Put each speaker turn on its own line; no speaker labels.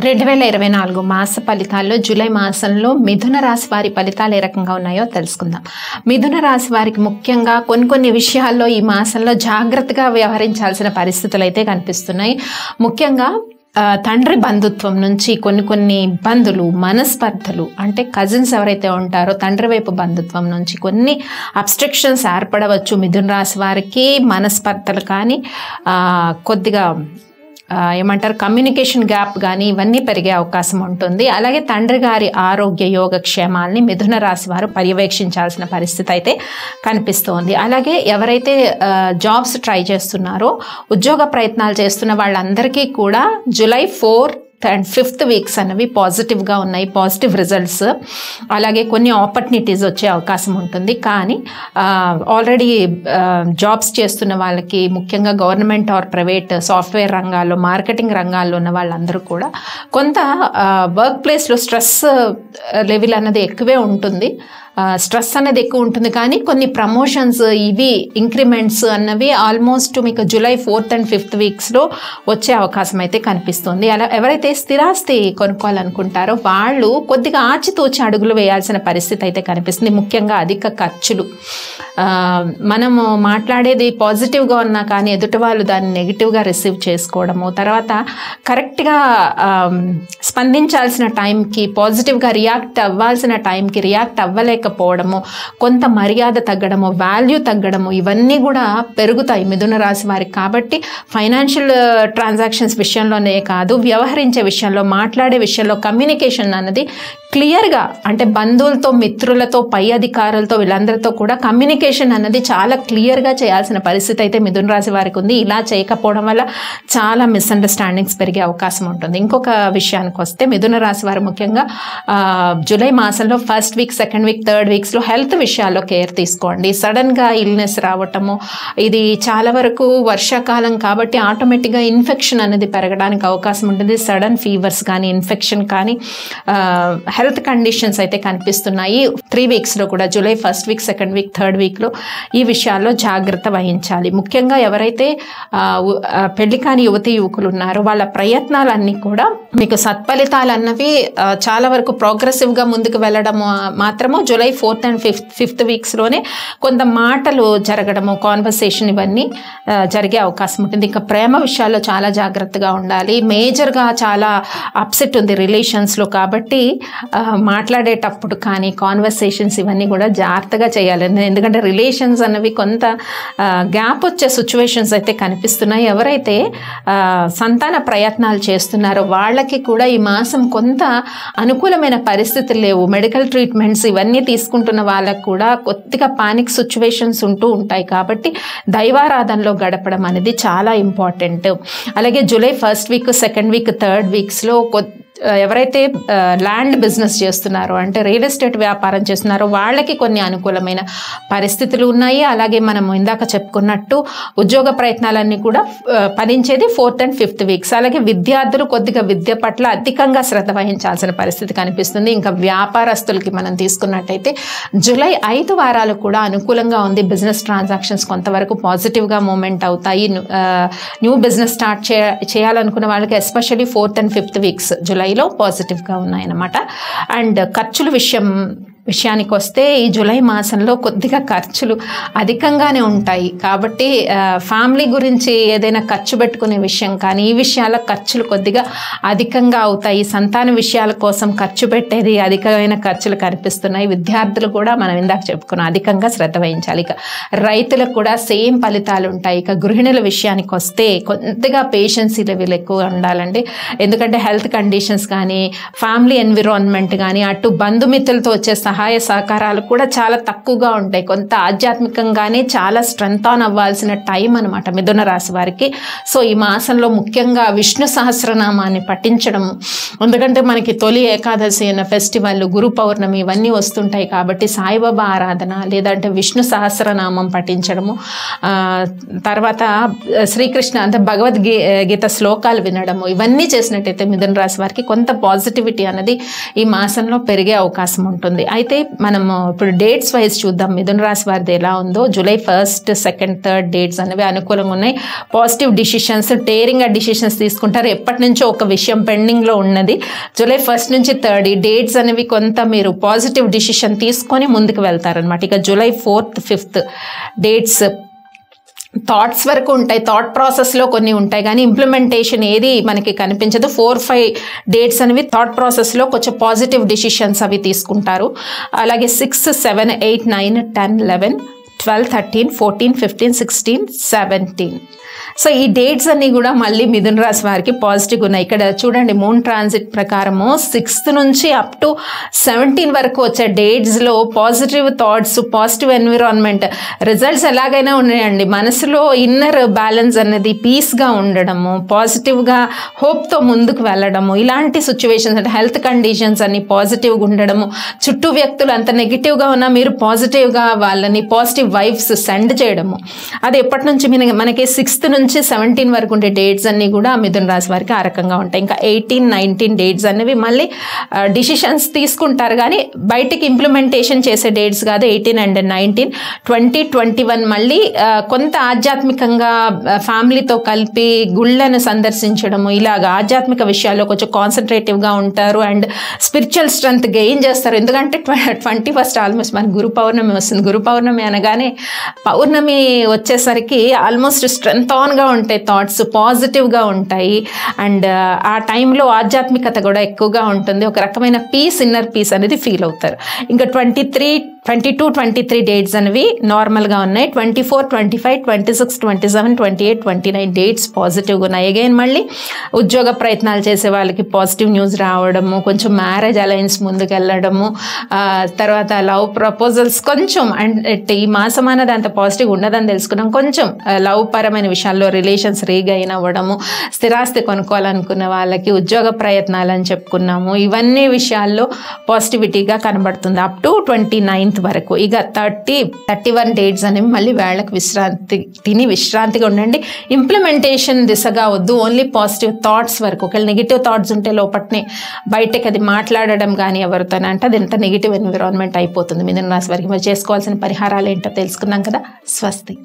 2024 మాస ఫలితాల్లో జూలై మాసంలో మిథున రాశి వారి ఫలితాలు ఏ రకంగా ఉన్నాయో తెలుసుకుందాం. మిథున రాశి వారికి ముఖ్యంగా కొన్ని విషయాల్లో ఈ మాసంలో జాగ్రత్తగా వ్యవహరించాల్సిన పరిస్థితులు అయితే కనిపిస్తున్నాయి. ముఖ్యంగా తండ్రి బంధుత్వం నుంచి కొన్ని ఇబ్బందులు, మనస్పర్ధలు, అంటే కజిన్స్ ఎవరైతే ఉంటారో తండ్రి వైపు బంధుత్వం నుంచి కొన్ని అబ్స్ట్రక్షన్స్ ఏర్పడవచ్చు. మిథున రాశి వారికి మనస్పర్ధలు కానీ కొద్దిగా ఏమంటారు కమ్యూనికేషన్ గ్యాప్ కానీ ఇవన్నీ పెరిగే అవకాశం ఉంటుంది. అలాగే తండ్రి గారి ఆరోగ్య యోగక్షేమాల్ని మిథున రాశి వారు పర్యవేక్షించాల్సిన పరిస్థితి అయితే కనిపిస్తోంది. అలాగే ఎవరైతే జాబ్స్ ట్రై చేస్తున్నారో, ఉద్యోగ ప్రయత్నాలు చేస్తున్న వాళ్ళందరికీ కూడా July 4th and 5th weeks అన్నవి పాజిటివ్గా ఉన్నాయి, పాజిటివ్ రిజల్ట్స్. అలాగే కొన్ని ఆపర్చునిటీస్ వచ్చే అవకాశం ఉంటుంది. కానీ ఆల్రెడీ జాబ్స్ చేస్తున్న వాళ్ళకి, ముఖ్యంగా గవర్నమెంట్ ఆర్ ప్రైవేట్ సాఫ్ట్వేర్ రంగాల్లో, మార్కెటింగ్ రంగాల్లో ఉన్న వాళ్ళందరూ కూడా కొంత వర్క్ ప్లేస్లో స్ట్రెస్ లెవెల్ అన్నది ఎక్కువే ఉంటుంది. స్ట్రెస్ అనేది ఎక్కువ ఉంటుంది. కానీ కొన్ని ప్రమోషన్స్, ఇవి ఇంక్రిమెంట్స్ అన్నవి ఆల్మోస్ట్ మీకు జూలై 4th and 5th వీక్స్లో వచ్చే అవకాశం అయితే కనిపిస్తుంది. అలా ఎవరైతే స్థిరాస్తి కొనుక్కోవాలనుకుంటారో వాళ్ళు కొద్దిగా ఆచితూచి అడుగులు వేయాల్సిన పరిస్థితి అయితే కనిపిస్తుంది. ముఖ్యంగా అధిక ఖర్చులు. మనము మాట్లాడేది పాజిటివ్గా ఉన్నా కానీ ఎదుటి వాళ్ళు దాన్ని నెగిటివ్గా రిసీవ్ చేసుకోవడము, తర్వాత కరెక్ట్గా స్పందించాల్సిన టైంకి, పాజిటివ్గా రియాక్ట్ అవ్వాల్సిన టైంకి రియాక్ట్ అవ్వలేకపోవడము, కొంత మర్యాద తగ్గడము, వాల్యూ తగ్గడము, ఇవన్నీ కూడా పెరుగుతాయి మిథున రాశి వారికి. కాబట్టి ఫైనాన్షియల్ ట్రాన్సాక్షన్స్ విషయంలోనే కాదు, వ్యవహరించే విషయంలో, మాట్లాడే విషయంలో కమ్యూనికేషన్ అన్నది క్లియర్గా, అంటే బంధువులతో, మిత్రులతో, పై అధికారులతో, వీళ్ళందరితో కూడా కమ్యూనికేషన్ అన్నది చాలా క్లియర్గా చేయాల్సిన పరిస్థితి అయితే మిథున రాశి వారికి ఉంది. ఇలా చేయకపోవడం వల్ల చాలా మిస్అండర్స్టాండింగ్స్ పెరిగే అవకాశం ఉంటుంది. ఇంకొక విషయానికి వస్తే మిథున రాశి వారు ముఖ్యంగా జూలై మాసంలో 1st week, 2nd week, 3rd వీక్స్లో హెల్త్ విషయాల్లో కేర్ తీసుకోండి. సడన్గా ఇల్నెస్ రావటము, ఇది చాలా వరకు వర్షాకాలం కాబట్టి ఆటోమేటిక్గా ఇన్ఫెక్షన్ అనేది పెరగడానికి అవకాశం ఉంటుంది. సడన్ ఫీవర్స్ కానీ, ఇన్ఫెక్షన్ కానీ, హెల్త్ కండిషన్స్ అయితే కనిపిస్తున్నాయి. 3 వీక్స్లో కూడా July 1st week, 2nd week, 3rd వీక్లో ఈ విషయాల్లో జాగ్రత్త వహించాలి. ముఖ్యంగా ఎవరైతే పెళ్లి కాని యువతీ యువకులు ఉన్నారో వాళ్ళ ప్రయత్నాలన్నీ కూడా మీకు సత్ఫలితాలు అన్నవి చాలా వరకు ప్రోగ్రెసివ్గా ముందుకు వెళ్ళడము మాత్రము జూలై 4th and 5th వీక్స్లోనే కొంత మాటలు జరగడము, కాన్వర్సేషన్, ఇవన్నీ జరిగే అవకాశం ఉంటుంది. ఇంకా ప్రేమ విషయాల్లో చాలా జాగ్రత్తగా ఉండాలి. మేజర్గా చాలా అప్సెట్ ఉంది రిలేషన్స్లో, కాబట్టి మాట్లాడేటప్పుడు కానీ కాన్వర్సేషన్స్ ఇవన్నీ కూడా జాగ్రత్తగా చేయాలి. ఎందుకంటే రిలేషన్స్ అన్నవి కొంత గ్యాప్ వచ్చే సిచ్యువేషన్స్ అయితే కనిపిస్తున్నాయి. ఎవరైతే సంతాన ప్రయత్నాలు చేస్తున్నారో వాళ్ళకి కూడా ఈ మాసం కొంత అనుకూలమైన పరిస్థితులు లేవు. మెడికల్ ట్రీట్మెంట్స్ ఇవన్నీ తీసుకుంటున్న వాళ్ళకు కూడా కొద్దిగా పానిక్ సిచ్యువేషన్స్ ఉంటూ ఉంటాయి. కాబట్టి దైవారాధనలో గడపడం అనేది చాలా ఇంపార్టెంట్. అలాగే July 1st week, 2nd week, 3rd వీక్స్లో ఎవరైతే ల్యాండ్ బిజినెస్ చేస్తున్నారో, అంటే రియల్ ఎస్టేట్ వ్యాపారం చేస్తున్నారో వాళ్ళకి కొన్ని అనుకూలమైన పరిస్థితులు ఉన్నాయి. అలాగే మనము ఇందాక చెప్పుకున్నట్టు ఉద్యోగ ప్రయత్నాలన్నీ కూడా ఫలించేది 4th and 5th వీక్స్. అలాగే విద్యార్థులు కొద్దిగా విద్య పట్ల అధికంగా శ్రద్ధ వహించాల్సిన పరిస్థితి కనిపిస్తుంది. ఇంకా వ్యాపారస్తులకి మనం తీసుకున్నట్టయితే జూలై 5 వారాలు కూడా అనుకూలంగా ఉంది. బిజినెస్ ట్రాన్సాక్షన్స్ కొంతవరకు పాజిటివ్గా మూమెంట్ అవుతాయి. న్యూ బిజినెస్ స్టార్ట్ చేయాలనుకున్న వాళ్ళకి especially 4th and 5th weeks జూలైలో పాజిటివ్గా ఉన్నాయన్నమాట. అండ్ ఖర్చుల విషయానికి వస్తే ఈ జూలై మాసంలో కొద్దిగా ఖర్చులు అధికంగానే ఉంటాయి. కాబట్టి ఫ్యామిలీ గురించి ఏదైనా ఖర్చు పెట్టుకునే విషయం కానీ, ఈ విషయాల ఖర్చులు కొద్దిగా అధికంగా అవుతాయి. సంతాన విషయాల కోసం ఖర్చు పెట్టేది అధికమైన ఖర్చులు కనిపిస్తున్నాయి. విద్యార్థులు కూడా మనం ఇందాక చెప్పుకున్నాం, అధికంగా శ్రద్ధ వహించాలి. ఇక రైతులకు కూడా సేమ్ ఫలితాలు ఉంటాయి. ఇక గృహిణుల విషయానికి వస్తే కొద్దిగా పేషెన్సీ లెవెల్ ఎక్కువ ఉండాలండి. ఎందుకంటే హెల్త్ కండిషన్స్ కానీ, ఫ్యామిలీ ఎన్విరాన్మెంట్ కానీ, అటు బంధుమిత్రులతో వచ్చే సహాయ సహకారాలు కూడా చాలా తక్కువగా ఉంటాయి. కొంత ఆధ్యాత్మికంగానే చాలా స్ట్రెంగ్త్ ఆన్ అవ్వాల్సిన టైం అనమాట మిథున రాశి వారికి. సో ఈ మాసంలో ముఖ్యంగా విష్ణు సహస్రనామాన్ని పఠించడము, ఎందుకంటే మనకి తొలి ఏకాదశి అయిన ఫెస్టివల్, గురు పౌర్ణమి ఇవన్నీ వస్తుంటాయి. కాబట్టి సాయిబాబా ఆరాధన లేదంటే విష్ణు సహస్రనామం పఠించడము, తర్వాత శ్రీకృష్ణ అంటే భగవద్గీత శ్లోకాలు వినడము, ఇవన్నీ చేసినట్టయితే మిథున రాశి వారికి కొంత పాజిటివిటీ అనేది ఈ మాసంలో పెరిగే అవకాశం ఉంటుంది. అయితే అయితే మనము ఇప్పుడు డేట్స్ వైజ్ చూద్దాం మిథున రాశి వారిది ఎలా ఉందో. July 1st, 2nd, 3rd dates అనేవి అనుకూలంగా ఉన్నాయి. పాజిటివ్ డిసిషన్స్, డేరింగ్గా డిసిషన్స్ తీసుకుంటారు. ఎప్పటి నుంచో ఒక విషయం పెండింగ్లో ఉన్నది. జూలై 1st నుంచి 3rd ఈ డేట్స్ అనేవి కొంత మీరు పాజిటివ్ డిసిషన్ తీసుకొని ముందుకు వెళ్తారనమాట. ఇక July 4th, 5th dates thoughts వరకు ఉంటాయి. థాట్ ప్రాసెస్లో కొన్ని ఉంటాయి కానీ ఇంప్లిమెంటేషన్ ఏది మనకి కనిపించదు. 4-5 డేట్స్ అనేవి థాట్ ప్రాసెస్లో కొంచెం పాజిటివ్ డిసిషన్స్ అవి తీసుకుంటారు. అలాగే 6, 7, 8, 9, 10, 11, 12, 13, 14, 15, 16, 17 సో ఈ డేట్స్ అన్నీ కూడా మళ్ళీ మిథున రాశి వారికి పాజిటివ్ ఉన్నాయి. ఇక్కడ చూడండి మూన్ ట్రాన్సిట్ ప్రకారము 6th నుంచి అప్ టు 17 వరకు వచ్చే డేట్స్లో positive thoughts, positive environment, results ఎలాగైనా ఉన్నాయండి. మనసులో ఇన్నర్ బ్యాలెన్స్ అనేది పీస్గా ఉండడము, పాజిటివ్గా హోప్తో ముందుకు వెళ్ళడము, ఇలాంటి సిచ్యువేషన్స్ అంటే హెల్త్ కండిషన్స్ అన్ని పాజిటివ్గా ఉండడము, చుట్టూ వ్యక్తులు అంత నెగిటివ్గా ఉన్నా మీరు పాజిటివ్గా వాళ్ళని పాజిటివ్ వైబ్స్ సెండ్ చేయడము, అది ఎప్పటి నుంచి మనకి 6th నుంచి 17 వరకు ఉండే డేట్స్ అన్నీ కూడా మిథున రాశి వారికి ఆ రకంగా ఉంటాయి. ఇంకా 18, 19 డేట్స్ అనేవి మళ్ళీ డిసిషన్స్ తీసుకుంటారు కానీ బయటికి ఇంప్లిమెంటేషన్ చేసే డేట్స్ కాదు. 18 and 19, 20, 21 మళ్ళీ కొంత ఆధ్యాత్మికంగా ఫ్యామిలీతో కలిపి గుళ్ళను సందర్శించడము, ఇలాగ ఆధ్యాత్మిక విషయాల్లో కొంచెం కాన్సన్ట్రేటివ్గా ఉంటారు అండ్ స్పిరిచువల్ స్ట్రెంగ్త్ గెయిన్ చేస్తారు. ఎందుకంటే 21st ఆల్మోస్ట్ మనకి గురు పౌర్ణమి వస్తుంది. గురు పౌర్ణమి అనగానే పౌర్ణమి వచ్చేసరికి ఆల్మోస్ట్ స్ట్రెంత్ ఆన్గా ఉంటాయి, థాట్స్ పాజిటివ్గా ఉంటాయి అండ్ ఆ టైంలో ఆధ్యాత్మికత కూడా ఎక్కువగా ఉంటుంది. ఒక రకమైన పీస్, ఇన్నర్ పీస్ అనేది ఫీల్ అవుతారు. ఇంకా 22, 23 డేట్స్ అనేవి నార్మల్గా ఉన్నాయి. 24, 25, 26, 27, 28, 29 డేట్స్ పాజిటివ్గా ఉన్నాయి. అగైన్ మళ్ళీ ఉద్యోగ ప్రయత్నాలు చేసే వాళ్ళకి పాజిటివ్ న్యూస్ రావడము, కొంచెం మ్యారేజ్ అలయన్స్ ముందుకు వెళ్ళడము, తర్వాత లవ్ ప్రపోజల్స్ కొంచెం అంటే ఈ మాసం అనేది అంత పాజిటివ్ ఉండదని తెలుసుకున్నాం. కొంచెం లవ్ పరమైన విషయాల్లో రిలేషన్స్ రీగైన్ అవ్వడము, స్థిరాస్తి కొనుక్కోవాలనుకున్న వాళ్ళకి ఉద్యోగ ప్రయత్నాలు అని చెప్పుకున్నాము. ఇవన్నీ విషయాల్లో పాజిటివిటీగా కనబడుతుంది అప్ టు 29th వరకు. ఇక 31 డేట్స్ అనేవి మళ్ళీ వేళకు విశ్రాంతిగా ఉండండి. ఇంప్లిమెంటేషన్ దిశగా వద్దు, ఓన్లీ పాజిటివ్ థాట్స్ వరకు. ఒకవేళ నెగిటివ్ థాట్స్ ఉంటే లోపట్నే బయటకి అది మాట్లాడడం కానీ ఎవరితోనే అంటే అది ఎంత నెగిటివ్ ఎన్విరాన్మెంట్ అయిపోతుంది. మిథున రాశి వారికి మరి చేసుకోవాల్సిన పరిహారాలు ఏంటో తెలుసుకున్నాం కదా. స్వస్తి.